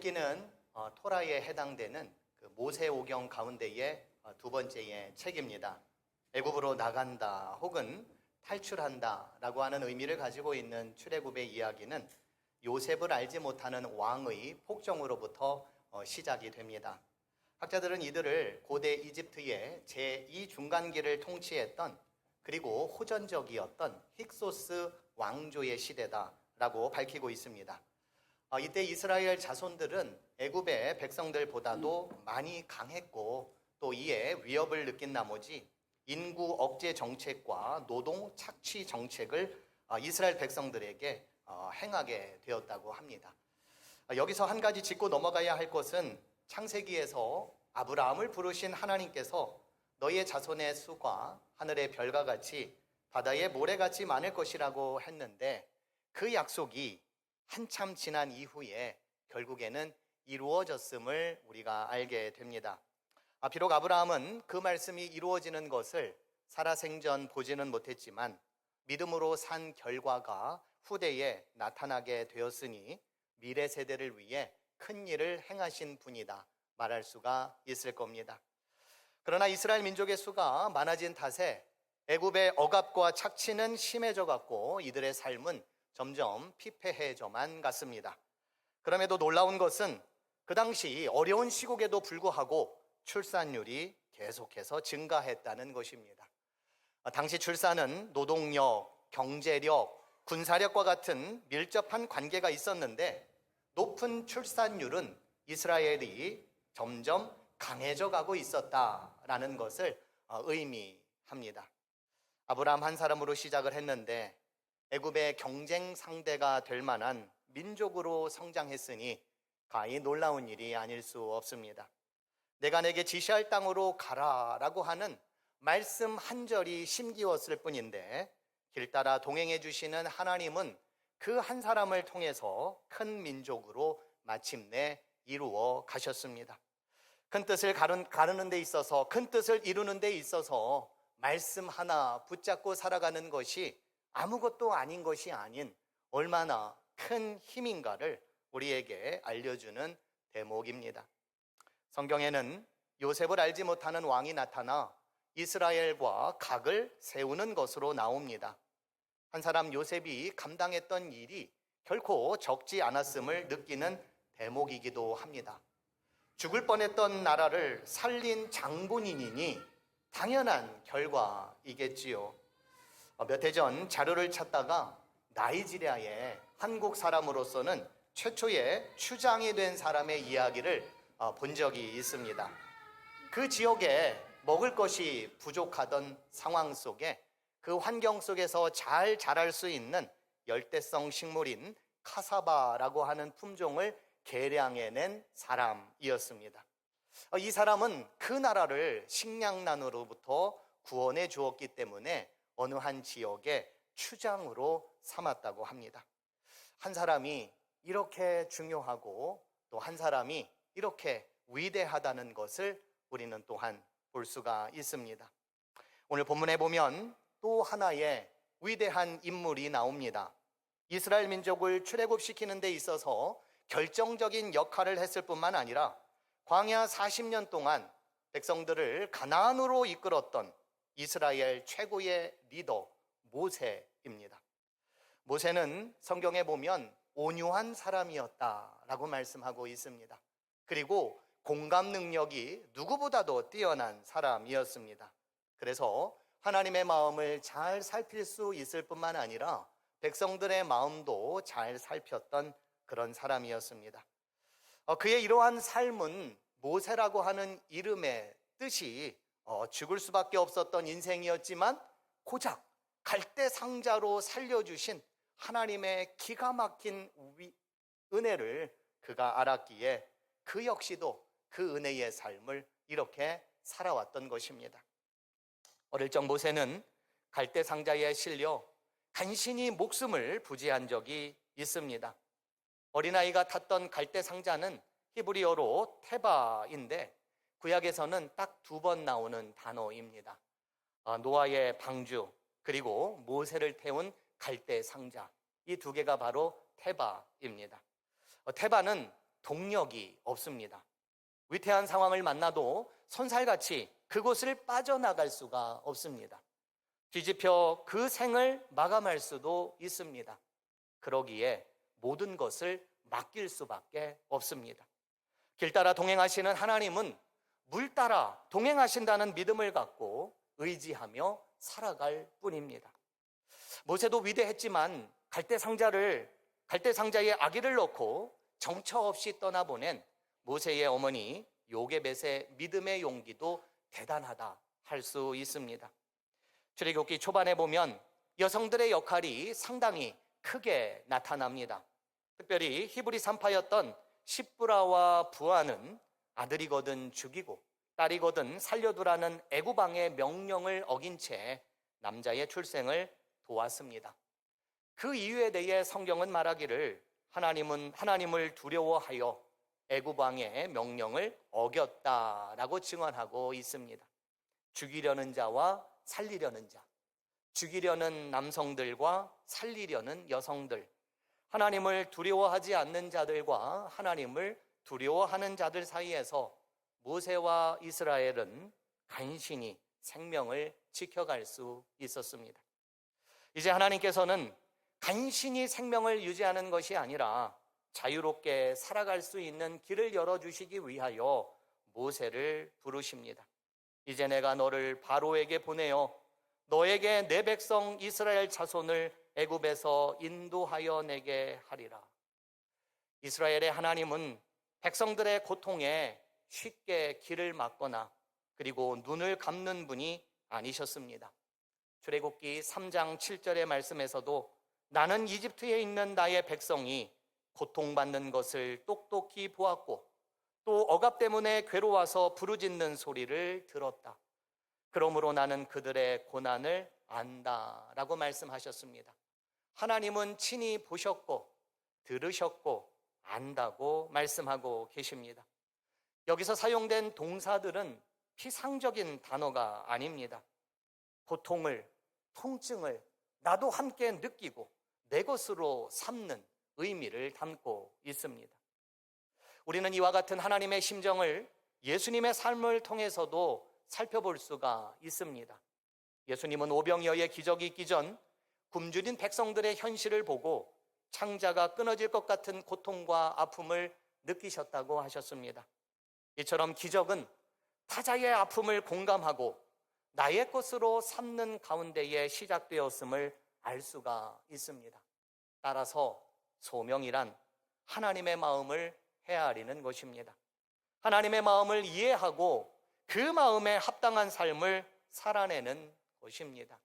읽기는 토라에 해당되는 그 모세오경 가운데의 두 번째의 책입니다. 애굽으로 나간다 혹은 탈출한다라고 하는 의미를 가지고 있는 출애굽의 이야기는 요셉을 알지 못하는 왕의 폭정으로부터 시작이 됩니다. 학자들은 이들을 고대 이집트의 제2중간기를 통치했던 그리고 호전적이었던 힉소스 왕조의 시대다라고 밝히고 있습니다. 이때 이스라엘 자손들은 애굽의 백성들보다도 많이 강했고 또 이에 위협을 느낀 나머지 인구 억제 정책과 노동 착취 정책을 이스라엘 백성들에게 행하게 되었다고 합니다. 여기서 한 가지 짚고 넘어가야 할 것은 창세기에서 아브라함을 부르신 하나님께서 너희의 자손의 수가 하늘의 별과 같이 바다의 모래같이 많을 것이라고 했는데 그 약속이 한참 지난 이후에 결국에는 이루어졌음을 우리가 알게 됩니다. 비록 아브라함은 그 말씀이 이루어지는 것을 살아생전 보지는 못했지만 믿음으로 산 결과가 후대에 나타나게 되었으니 미래 세대를 위해 큰 일을 행하신 분이다 말할 수가 있을 겁니다. 그러나 이스라엘 민족의 수가 많아진 탓에 애굽의 억압과 착취는 심해져 갔고 이들의 삶은 점점 피폐해져만 갔습니다. 그럼에도 놀라운 것은 그 당시 어려운 시국에도 불구하고 출산율이 계속해서 증가했다는 것입니다. 당시 출산은 노동력, 경제력, 군사력과 같은 밀접한 관계가 있었는데 높은 출산율은 이스라엘이 점점 강해져 가고 있었다라는 것을 의미합니다. 아브라함 한 사람으로 시작을 했는데 애굽의 경쟁 상대가 될 만한 민족으로 성장했으니 가히 놀라운 일이 아닐 수 없습니다. 내가 내게 지시할 땅으로 가라라고 하는 말씀 한 절이 심기웠을 뿐인데 길 따라 동행해 주시는 하나님은 그 한 사람을 통해서 큰 민족으로 마침내 이루어 가셨습니다. 큰 뜻을 가르는 데 있어서, 큰 뜻을 이루는 데 있어서 말씀 하나 붙잡고 살아가는 것이 아무것도 아닌 것이 아닌 얼마나 큰 힘인가를 우리에게 알려주는 대목입니다. 성경에는 요셉을 알지 못하는 왕이 나타나 이스라엘과 각을 세우는 것으로 나옵니다. 한 사람 요셉이 감당했던 일이 결코 적지 않았음을 느끼는 대목이기도 합니다. 죽을 뻔했던 나라를 살린 장본인이니 당연한 결과이겠지요. 몇 해 전 자료를 찾다가 나이지리아의 한국 사람으로서는 최초의 추장이 된 사람의 이야기를 본 적이 있습니다. 그 지역에 먹을 것이 부족하던 상황 속에 그 환경 속에서 잘 자랄 수 있는 열대성 식물인 카사바라고 하는 품종을 개량해낸 사람이었습니다. 이 사람은 그 나라를 식량난으로부터 구원해 주었기 때문에 어느 한 지역의 추장으로 삼았다고 합니다. 한 사람이 이렇게 중요하고 또 한 사람이 이렇게 위대하다는 것을 우리는 또한 볼 수가 있습니다. 오늘 본문에 보면 또 하나의 위대한 인물이 나옵니다. 이스라엘 민족을 출애굽시키는 데 있어서 결정적인 역할을 했을 뿐만 아니라 광야 40년 동안 백성들을 가나안으로 이끌었던 이스라엘 최고의 리더 모세입니다. 모세는 성경에 보면 온유한 사람이었다라고 말씀하고 있습니다. 그리고 공감 능력이 누구보다도 뛰어난 사람이었습니다. 그래서 하나님의 마음을 잘 살필 수 있을 뿐만 아니라 백성들의 마음도 잘 살폈던 그런 사람이었습니다. 그의 이러한 삶은 모세라고 하는 이름의 뜻이 죽을 수밖에 없었던 인생이었지만 고작 갈대 상자로 살려주신 하나님의 기가 막힌 은혜를 그가 알았기에 그 역시도 그 은혜의 삶을 이렇게 살아왔던 것입니다. 어릴 적 모세는 갈대 상자에 실려 간신히 목숨을 부지한 적이 있습니다. 어린아이가 탔던 갈대 상자는 히브리어로 테바인데 구약에서는 딱 2번 나오는 단어입니다. 노아의 방주 그리고 모세를 태운 갈대 상자, 이 두 개가 바로 테바입니다. 테바는 동력이 없습니다. 위태한 상황을 만나도 손살같이 그곳을 빠져나갈 수가 없습니다. 뒤집혀 그 생을 마감할 수도 있습니다. 그러기에 모든 것을 맡길 수밖에 없습니다. 길 따라 동행하시는 하나님은 물 따라 동행하신다는 믿음을 갖고 의지하며 살아갈 뿐입니다. 모세도 위대했지만 갈대상자에 아기를 넣고 정처 없이 떠나보낸 모세의 어머니 요게벳의 믿음의 용기도 대단하다 할 수 있습니다. 출애굽기 초반에 보면 여성들의 역할이 상당히 크게 나타납니다. 특별히 히브리 산파였던 십브라와 부하는 아들이거든 죽이고 딸이거든 살려두라는 애굽 왕의 명령을 어긴 채 남자의 출생을 도왔습니다. 그 이유에 대해 성경은 말하기를 하나님을 두려워하여 애굽 왕의 명령을 어겼다라고 증언하고 있습니다. 죽이려는 자와 살리려는 자, 죽이려는 남성들과 살리려는 여성들, 하나님을 두려워하지 않는 자들과 하나님을 두려워하는 자들 사이에서 모세와 이스라엘은 간신히 생명을 지켜갈 수 있었습니다. 이제 하나님께서는 간신히 생명을 유지하는 것이 아니라 자유롭게 살아갈 수 있는 길을 열어주시기 위하여 모세를 부르십니다. 이제 내가 너를 바로에게 보내어 너에게 내 백성 이스라엘 자손을 애굽에서 인도하여 내게 하리라. 이스라엘의 하나님은 백성들의 고통에 쉽게 길을 막거나 그리고 눈을 감는 분이 아니셨습니다. 출애굽기 3장 7절의 말씀에서도 나는 이집트에 있는 나의 백성이 고통받는 것을 똑똑히 보았고 또 억압 때문에 괴로워서 부르짖는 소리를 들었다. 그러므로 나는 그들의 고난을 안다라고 말씀하셨습니다. 하나님은 친히 보셨고 들으셨고 안다고 말씀하고 계십니다. 여기서 사용된 동사들은 피상적인 단어가 아닙니다. 고통을, 통증을 나도 함께 느끼고 내 것으로 삼는 의미를 담고 있습니다. 우리는 이와 같은 하나님의 심정을 예수님의 삶을 통해서도 살펴볼 수가 있습니다. 예수님은 오병이어의 기적이 있기 전 굶주린 백성들의 현실을 보고 창자가 끊어질 것 같은 고통과 아픔을 느끼셨다고 하셨습니다. 이처럼 기적은 타자의 아픔을 공감하고 나의 것으로 삼는 가운데에 시작되었음을 알 수가 있습니다. 따라서 소명이란 하나님의 마음을 헤아리는 것입니다. 하나님의 마음을 이해하고 그 마음에 합당한 삶을 살아내는 것입니다.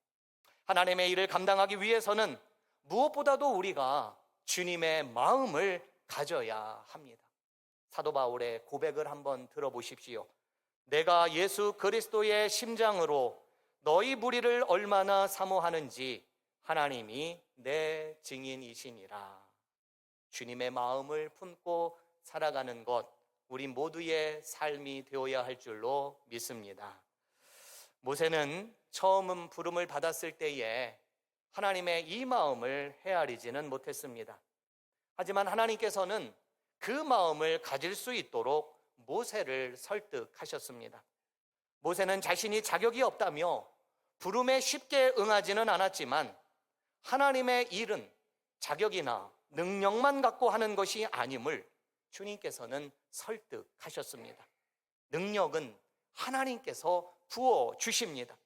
하나님의 일을 감당하기 위해서는 무엇보다도 우리가 주님의 마음을 가져야 합니다. 사도 바울의 고백을 한번 들어보십시오. 내가 예수 그리스도의 심장으로 너희 무리를 얼마나 사모하는지 하나님이 내 증인이시니라. 주님의 마음을 품고 살아가는 것, 우리 모두의 삶이 되어야 할 줄로 믿습니다. 모세는 처음 부름을 받았을 때에 하나님의 이 마음을 헤아리지는 못했습니다. 하지만 하나님께서는 그 마음을 가질 수 있도록 모세를 설득하셨습니다. 모세는 자신이 자격이 없다며 부름에 쉽게 응하지는 않았지만 하나님의 일은 자격이나 능력만 갖고 하는 것이 아님을 주님께서는 설득하셨습니다. 능력은 하나님께서 부어 주십니다.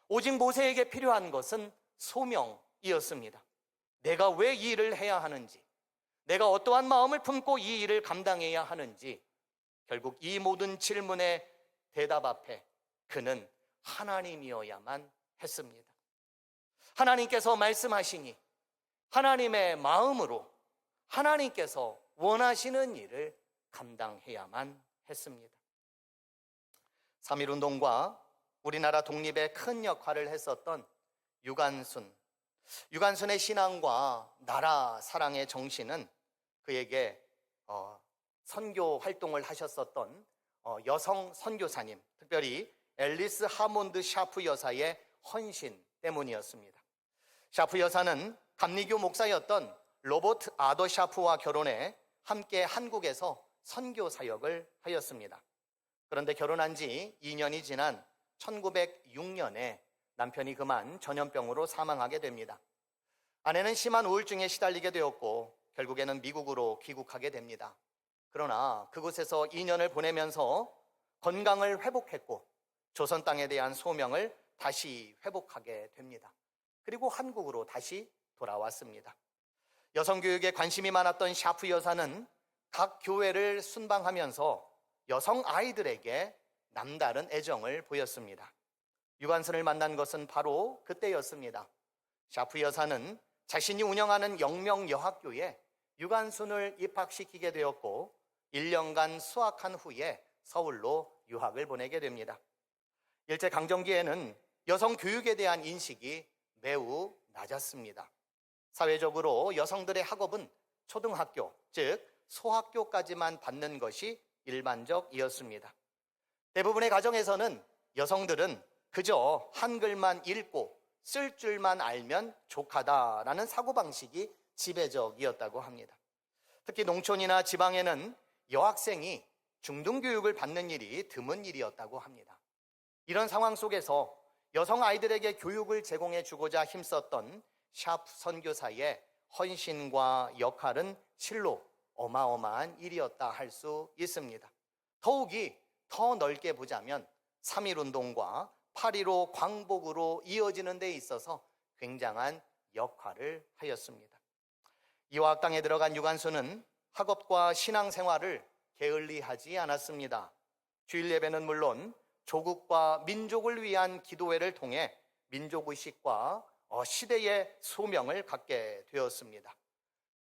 오직 모세에게 필요한 것은 소명이었습니다. 내가 왜 이 일을 해야 하는지, 내가 어떠한 마음을 품고 이 일을 감당해야 하는지, 결국 이 모든 질문의 대답 앞에 그는 하나님이어야만 했습니다. 하나님께서 말씀하시니 하나님의 마음으로 하나님께서 원하시는 일을 감당해야만 했습니다. 3.1운동과 우리나라 독립에 큰 역할을 했었던 유관순의 신앙과 나라 사랑의 정신은 그에게 선교 활동을 하셨었던 여성 선교사님, 특별히 앨리스 하몬드 샤프 여사의 헌신 때문이었습니다. 샤프 여사는 감리교 목사였던 로버트 아더 샤프와 결혼해 함께 한국에서 선교 사역을 하였습니다. 그런데 결혼한 지 2년이 지난 1906년에 남편이 그만 전염병으로 사망하게 됩니다. 아내는 심한 우울증에 시달리게 되었고 결국에는 미국으로 귀국하게 됩니다. 그러나 그곳에서 2년을 보내면서 건강을 회복했고 조선 땅에 대한 소명을 다시 회복하게 됩니다. 그리고 한국으로 다시 돌아왔습니다. 여성교육에 관심이 많았던 샤프 여사는 각 교회를 순방하면서 여성 아이들에게 남다른 애정을 보였습니다. 유관순을 만난 것은 바로 그때였습니다. 샤프 여사는 자신이 운영하는 영명여학교에 유관순을 입학시키게 되었고 1년간 수학한 후에 서울로 유학을 보내게 됩니다. 일제강점기에는 여성 교육에 대한 인식이 매우 낮았습니다. 사회적으로 여성들의 학업은 초등학교, 즉 소학교까지만 받는 것이 일반적이었습니다. 대부분의 가정에서는 여성들은 그저 한글만 읽고 쓸 줄만 알면 족하다라는 사고방식이 지배적이었다고 합니다. 특히 농촌이나 지방에는 여학생이 중등교육을 받는 일이 드문 일이었다고 합니다. 이런 상황 속에서 여성 아이들에게 교육을 제공해 주고자 힘썼던 샤프 선교사의 헌신과 역할은 실로 어마어마한 일이었다 할 수 있습니다. 더욱이 더 넓게 보자면 3.1운동과 8.15 광복으로 이어지는 데 있어서 굉장한 역할을 하였습니다. 이화학당에 들어간 유관순은 학업과 신앙생활을 게을리하지 않았습니다. 주일 예배는 물론 조국과 민족을 위한 기도회를 통해 민족의식과 시대의 소명을 갖게 되었습니다.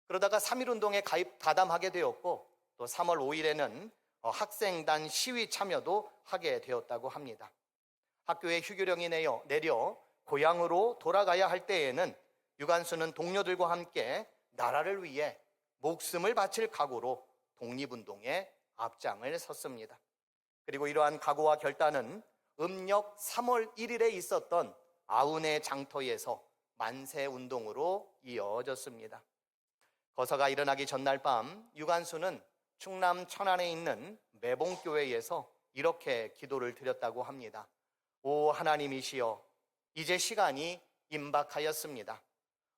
그러다가 3.1운동에 가담하게 되었고 또 3월 5일에는 학생단 시위 참여도 하게 되었다고 합니다. 학교에 휴교령이 내려 고향으로 돌아가야 할 때에는 유관순은 동료들과 함께 나라를 위해 목숨을 바칠 각오로 독립운동에 앞장을 섰습니다. 그리고 이러한 각오와 결단은 음력 3월 1일에 있었던 아운의 장터에서 만세운동으로 이어졌습니다. 거사가 일어나기 전날 밤 유관순은 충남 천안에 있는 매봉교회에서 이렇게 기도를 드렸다고 합니다. 오 하나님이시여, 이제 시간이 임박하였습니다.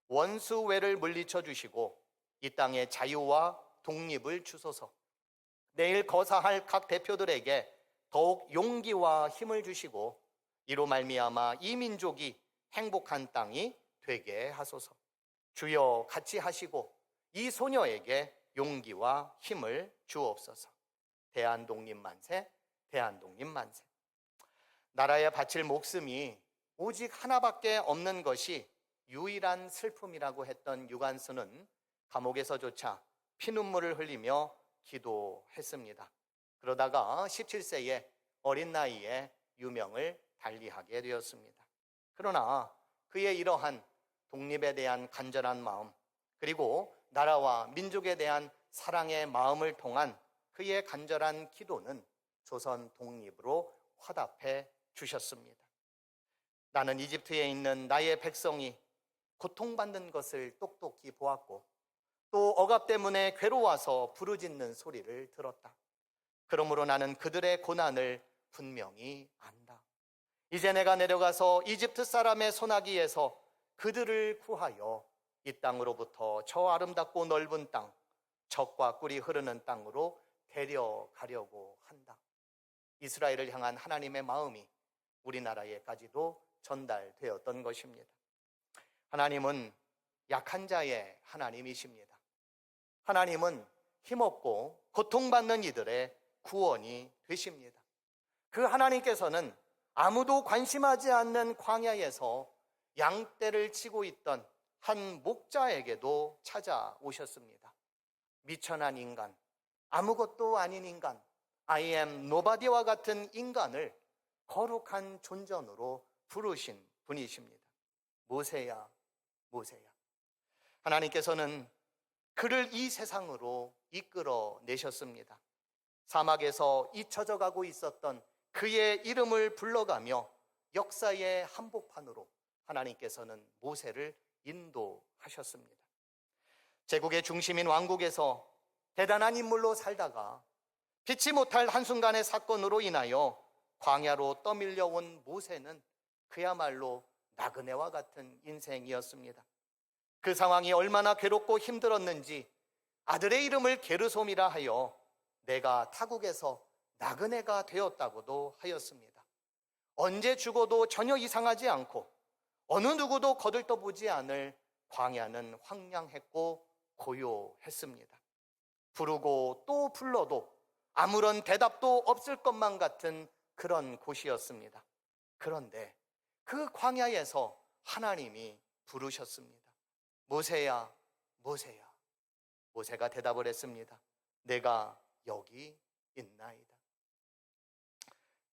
원수외를 물리쳐 주시고 이 땅의 자유와 독립을 주소서. 내일 거사할 각 대표들에게 더욱 용기와 힘을 주시고 이로 말미암아 이 민족이 행복한 땅이 되게 하소서. 주여 같이 하시고 이 소녀에게 용기와 힘을 주옵소서. 대한독립 만세, 대한독립 만세. 나라에 바칠 목숨이 오직 하나밖에 없는 것이 유일한 슬픔이라고 했던 유관순은 감옥에서조차 피눈물을 흘리며 기도했습니다. 그러다가 17세의 어린 나이에 유명을 달리하게 되었습니다. 그러나 그의 이러한 독립에 대한 간절한 마음, 그리고 나라와 민족에 대한 사랑의 마음을 통한 그의 간절한 기도는 조선 독립으로 화답해 주셨습니다. 나는 이집트에 있는 나의 백성이 고통받는 것을 똑똑히 보았고 또 억압 때문에 괴로워서 부르짖는 소리를 들었다. 그러므로 나는 그들의 고난을 분명히 안다. 이제 내가 내려가서 이집트 사람의 손아귀에서 그들을 구하여 이 땅으로부터 저 아름답고 넓은 땅, 젖과 꿀이 흐르는 땅으로 데려가려고 한다. 이스라엘을 향한 하나님의 마음이 우리나라에까지도 전달되었던 것입니다. 하나님은 약한 자의 하나님이십니다. 하나님은 힘없고 고통받는 이들의 구원이 되십니다. 그 하나님께서는 아무도 관심하지 않는 광야에서 양떼를 치고 있던 한 목자에게도 찾아오셨습니다. 미천한 인간, 아무것도 아닌 인간, I am nobody와 같은 인간을 거룩한 존전으로 부르신 분이십니다. 모세야, 모세야. 하나님께서는 그를 이 세상으로 이끌어 내셨습니다. 사막에서 잊혀져 가고 있었던 그의 이름을 불러가며 역사의 한복판으로 하나님께서는 모세를 인도하셨습니다. 제국의 중심인 왕국에서 대단한 인물로 살다가 피치 못할 한순간의 사건으로 인하여 광야로 떠밀려온 모세는 그야말로 나그네와 같은 인생이었습니다. 그 상황이 얼마나 괴롭고 힘들었는지 아들의 이름을 게르솜이라 하여 내가 타국에서 나그네가 되었다고도 하였습니다. 언제 죽어도 전혀 이상하지 않고 어느 누구도 거들떠보지 않을 광야는 황량했고 고요했습니다. 부르고 또 불러도 아무런 대답도 없을 것만 같은 그런 곳이었습니다. 그런데 그 광야에서 하나님이 부르셨습니다. 모세야, 모세야. 모세가 대답을 했습니다. 내가 여기 있나이다.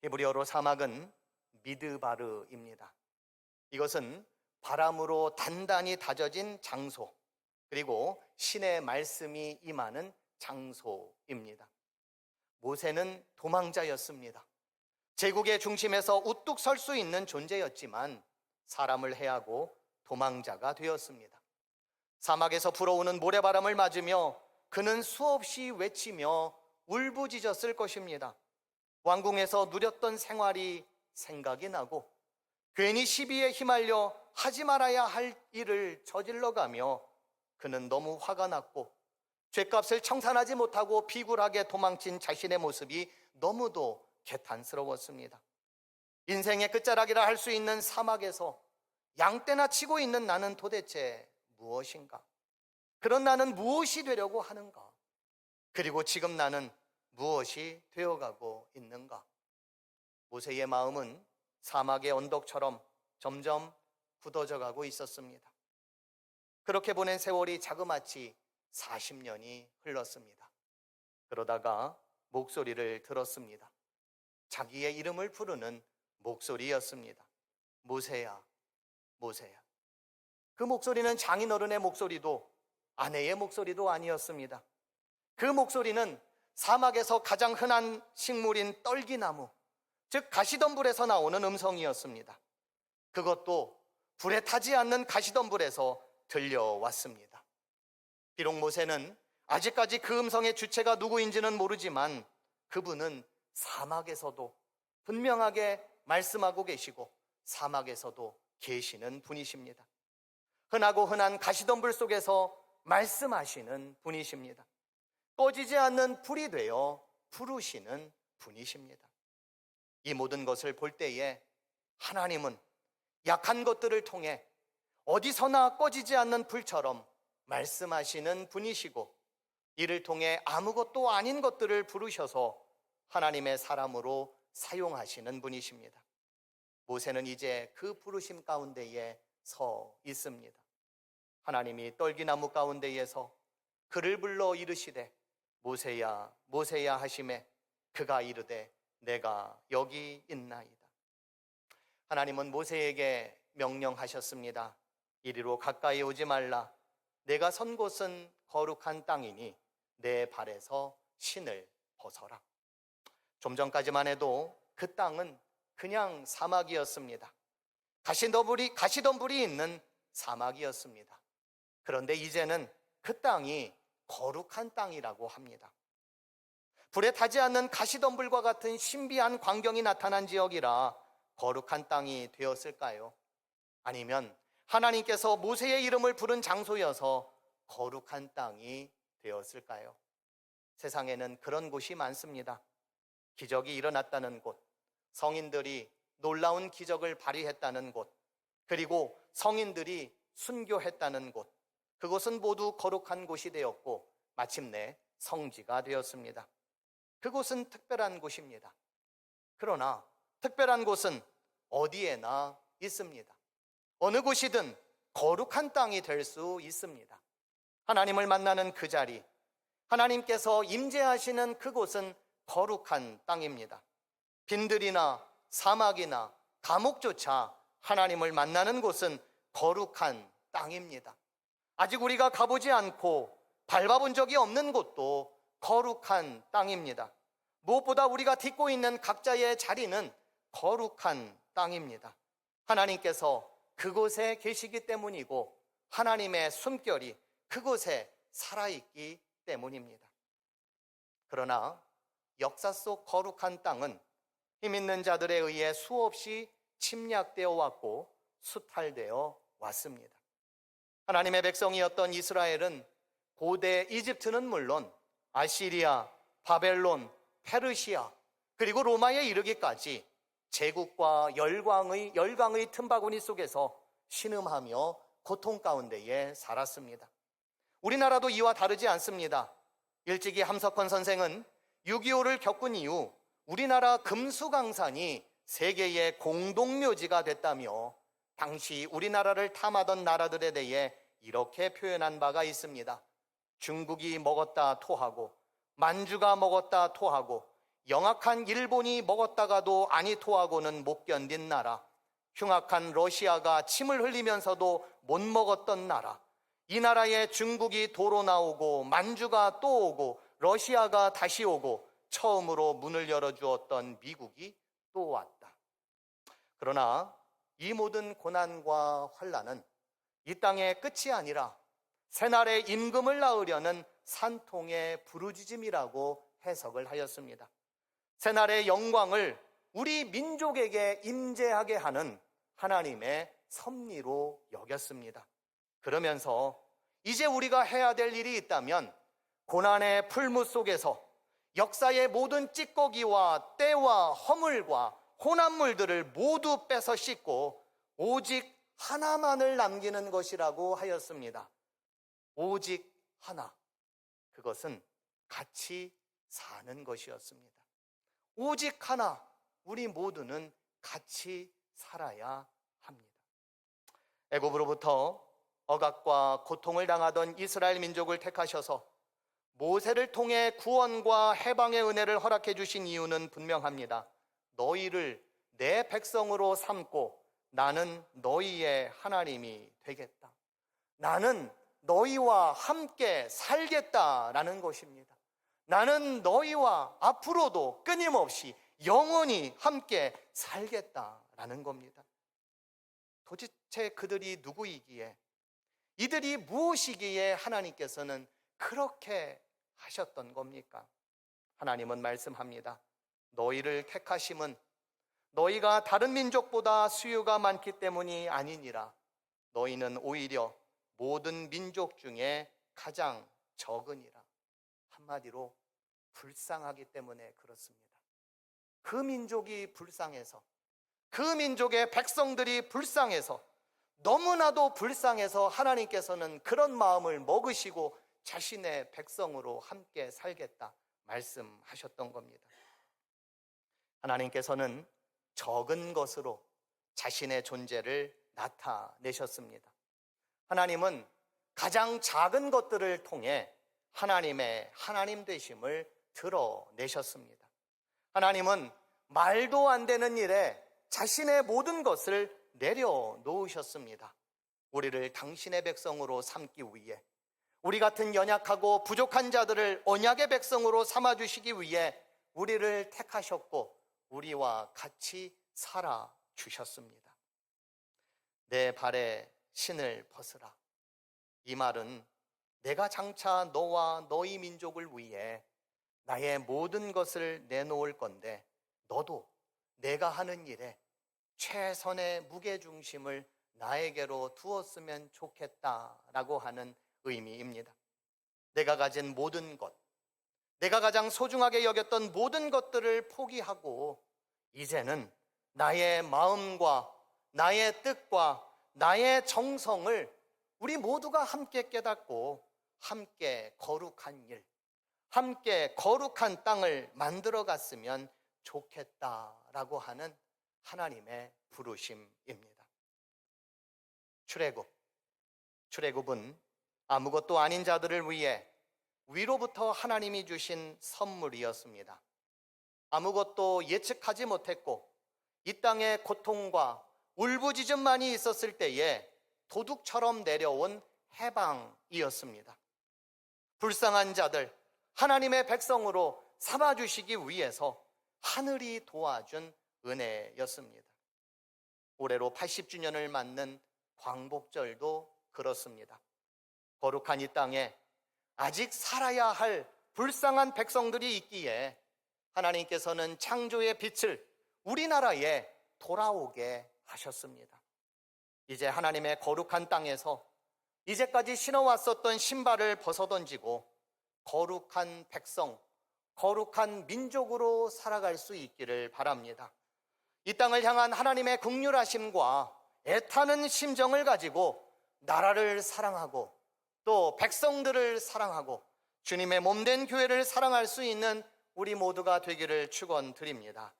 히브리어로 사막은 미드바르입니다. 이것은 바람으로 단단히 다져진 장소, 그리고 신의 말씀이 임하는 장소입니다. 모세는 도망자였습니다. 제국의 중심에서 우뚝 설 수 있는 존재였지만 사람을 해하고 도망자가 되었습니다. 사막에서 불어오는 모래바람을 맞으며 그는 수없이 외치며 울부짖었을 것입니다. 왕궁에서 누렸던 생활이 생각이 나고 괜히 시비에 휘말려 하지 말아야 할 일을 저질러가며 그는 너무 화가 났고 죗값을 청산하지 못하고 비굴하게 도망친 자신의 모습이 너무도 개탄스러웠습니다. 인생의 끝자락이라 할 수 있는 사막에서 양떼나 치고 있는 나는 도대체 무엇인가? 그런 나는 무엇이 되려고 하는가? 그리고 지금 나는 무엇이 되어가고 있는가? 모세의 마음은 사막의 언덕처럼 점점 굳어져 가고 있었습니다. 그렇게 보낸 세월이 자그마치 40년이 흘렀습니다. 그러다가 목소리를 들었습니다. 자기의 이름을 부르는 목소리였습니다. 모세야, 모세야. 그 목소리는 장인어른의 목소리도 아내의 목소리도 아니었습니다. 그 목소리는 사막에서 가장 흔한 식물인 떨기나무, 즉 가시덤불에서 나오는 음성이었습니다. 그것도 불에 타지 않는 가시덤불에서 들려왔습니다. 비록 모세는 아직까지 그 음성의 주체가 누구인지는 모르지만 그분은 사막에서도 분명하게 말씀하고 계시고 사막에서도 계시는 분이십니다. 흔하고 흔한 가시덤불 속에서 말씀하시는 분이십니다. 꺼지지 않는 불이 되어 부르시는 분이십니다. 이 모든 것을 볼 때에 하나님은 약한 것들을 통해 어디서나 꺼지지 않는 불처럼 말씀하시는 분이시고 이를 통해 아무것도 아닌 것들을 부르셔서 하나님의 사람으로 사용하시는 분이십니다. 모세는 이제 그 부르심 가운데에 서 있습니다. 하나님이 떨기나무 가운데에서 그를 불러 이르시되 모세야 모세야 하시매 그가 이르되 내가 여기 있나이다. 하나님은 모세에게 명령하셨습니다. 이리로 가까이 오지 말라. 내가 선 곳은 거룩한 땅이니 내 발에서 신을 벗어라. 좀 전까지만 해도 그 땅은 그냥 사막이었습니다. 가시덤불이 있는 사막이었습니다. 그런데 이제는 그 땅이 거룩한 땅이라고 합니다. 불에 타지 않는 가시덤불과 같은 신비한 광경이 나타난 지역이라 거룩한 땅이 되었을까요? 아니면 하나님께서 모세의 이름을 부른 장소여서 거룩한 땅이 되었을까요? 세상에는 그런 곳이 많습니다. 기적이 일어났다는 곳, 성인들이 놀라운 기적을 발휘했다는 곳, 그리고 성인들이 순교했다는 곳, 그곳은 모두 거룩한 곳이 되었고 마침내 성지가 되었습니다. 그곳은 특별한 곳입니다. 그러나 특별한 곳은 어디에나 있습니다. 어느 곳이든 거룩한 땅이 될 수 있습니다. 하나님을 만나는 그 자리, 하나님께서 임재하시는 그곳은 거룩한 땅입니다. 빈들이나 사막이나 감옥조차 하나님을 만나는 곳은 거룩한 땅입니다. 아직 우리가 가보지 않고 밟아본 적이 없는 곳도 거룩한 땅입니다. 무엇보다 우리가 딛고 있는 각자의 자리는 거룩한 땅입니다. 하나님께서 그곳에 계시기 때문이고 하나님의 숨결이 그곳에 살아있기 때문입니다. 그러나 역사 속 거룩한 땅은 힘 있는 자들에 의해 수없이 침략되어 왔고 수탈되어 왔습니다. 하나님의 백성이었던 이스라엘은 고대 이집트는 물론 아시리아, 바벨론, 페르시아, 그리고 로마에 이르기까지 제국과 열강의 틈바구니 속에서 신음하며 고통 가운데에 살았습니다. 우리나라도 이와 다르지 않습니다. 일찍이 함석헌 선생은 6.25를 겪은 이후 우리나라 금수강산이 세계의 공동묘지가 됐다며 당시 우리나라를 탐하던 나라들에 대해 이렇게 표현한 바가 있습니다. 중국이 먹었다 토하고, 만주가 먹었다 토하고, 영악한 일본이 먹었다가도 아니 토하고는 못 견딘 나라, 흉악한 러시아가 침을 흘리면서도 못 먹었던 나라, 이 나라에 중국이 도로 나오고 만주가 또 오고 러시아가 다시 오고 처음으로 문을 열어주었던 미국이 또 왔다. 그러나 이 모든 고난과 환난은 이 땅의 끝이 아니라 새날의 임금을 낳으려는 산통의 부르짖음이라고 해석을 하였습니다. 새날의 영광을 우리 민족에게 임재하게 하는 하나님의 섭리로 여겼습니다. 그러면서 이제 우리가 해야 될 일이 있다면 고난의 풀무 속에서 역사의 모든 찌꺼기와 때와 허물과 혼합물들을 모두 빼서 씻고 오직 하나만을 남기는 것이라고 하였습니다. 오직 하나, 그것은 같이 사는 것이었습니다. 오직 하나, 우리 모두는 같이 살아야 합니다. 애굽으로부터 억압과 고통을 당하던 이스라엘 민족을 택하셔서 모세를 통해 구원과 해방의 은혜를 허락해 주신 이유는 분명합니다. 너희를 내 백성으로 삼고 나는 너희의 하나님이 되겠다. 나는 너희와 함께 살겠다라는 것입니다. 나는 너희와 앞으로도 끊임없이 영원히 함께 살겠다라는 겁니다. 도대체 그들이 누구이기에, 이들이 무엇이기에 하나님께서는 그렇게 하셨던 겁니까? 하나님은 말씀합니다. 너희를 택하심은 너희가 다른 민족보다 수요가 많기 때문이 아니니라. 너희는 오히려 모든 민족 중에 가장 적으니라. 한마디로 불쌍하기 때문에 그렇습니다. 그 민족이 불쌍해서, 그 민족의 백성들이 불쌍해서, 너무나도 불쌍해서 하나님께서는 그런 마음을 먹으시고 자신의 백성으로 함께 살겠다 말씀하셨던 겁니다. 하나님께서는 적은 것으로 자신의 존재를 나타내셨습니다. 하나님은 가장 작은 것들을 통해 하나님의 하나님 되심을 드러내셨습니다. 하나님은 말도 안 되는 일에 자신의 모든 것을 내려놓으셨습니다. 우리를 당신의 백성으로 삼기 위해, 우리 같은 연약하고 부족한 자들을 언약의 백성으로 삼아주시기 위해 우리를 택하셨고 우리와 같이 살아주셨습니다. 내 발에 신을 벗으라. 이 말은 내가 장차 너와 너희 민족을 위해 나의 모든 것을 내놓을 건데 너도 내가 하는 일에 최선의 무게중심을 나에게로 두었으면 좋겠다라고 하는 의미입니다. 내가 가진 모든 것, 내가 가장 소중하게 여겼던 모든 것들을 포기하고 이제는 나의 마음과 나의 뜻과 나의 정성을 우리 모두가 함께 깨닫고 함께 거룩한 일, 함께 거룩한 땅을 만들어 갔으면 좋겠다라고 하는 하나님의 부르심입니다. 출애굽은 아무것도 아닌 자들을 위해 위로부터 하나님이 주신 선물이었습니다. 아무것도 예측하지 못했고 이 땅에 고통과 울부짖음만이 있었을 때에 도둑처럼 내려온 해방이었습니다. 불쌍한 자들, 하나님의 백성으로 삼아주시기 위해서 하늘이 도와준 은혜였습니다. 올해로 80주년을 맞는 광복절도 그렇습니다. 거룩한 이 땅에 아직 살아야 할 불쌍한 백성들이 있기에 하나님께서는 창조의 빛을 우리나라에 돌아오게 하셨습니다. 이제 하나님의 거룩한 땅에서 이제까지 신어왔었던 신발을 벗어던지고 거룩한 백성, 거룩한 민족으로 살아갈 수 있기를 바랍니다. 이 땅을 향한 하나님의 긍휼하심과 애타는 심정을 가지고 나라를 사랑하고 또 백성들을 사랑하고 주님의 몸된 교회를 사랑할 수 있는 우리 모두가 되기를 축원드립니다.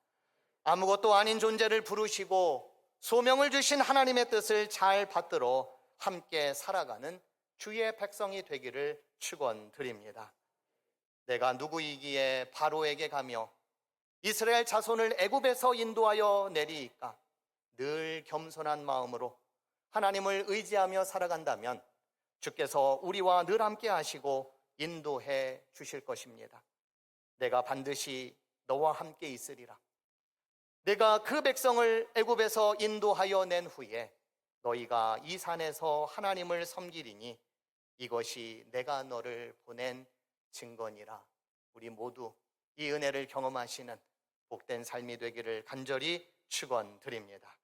아무것도 아닌 존재를 부르시고 소명을 주신 하나님의 뜻을 잘 받들어 함께 살아가는 주의 백성이 되기를 축원드립니다. 내가 누구이기에 바로에게 가며 이스라엘 자손을 애굽에서 인도하여 내리이까? 늘 겸손한 마음으로 하나님을 의지하며 살아간다면 주께서 우리와 늘 함께 하시고 인도해 주실 것입니다. 내가 반드시 너와 함께 있으리라. 내가 그 백성을 애굽에서 인도하여 낸 후에 너희가 이 산에서 하나님을 섬기리니 이것이 내가 너를 보낸 증거니라. 우리 모두 이 은혜를 경험하시는 복된 삶이 되기를 간절히 축원드립니다.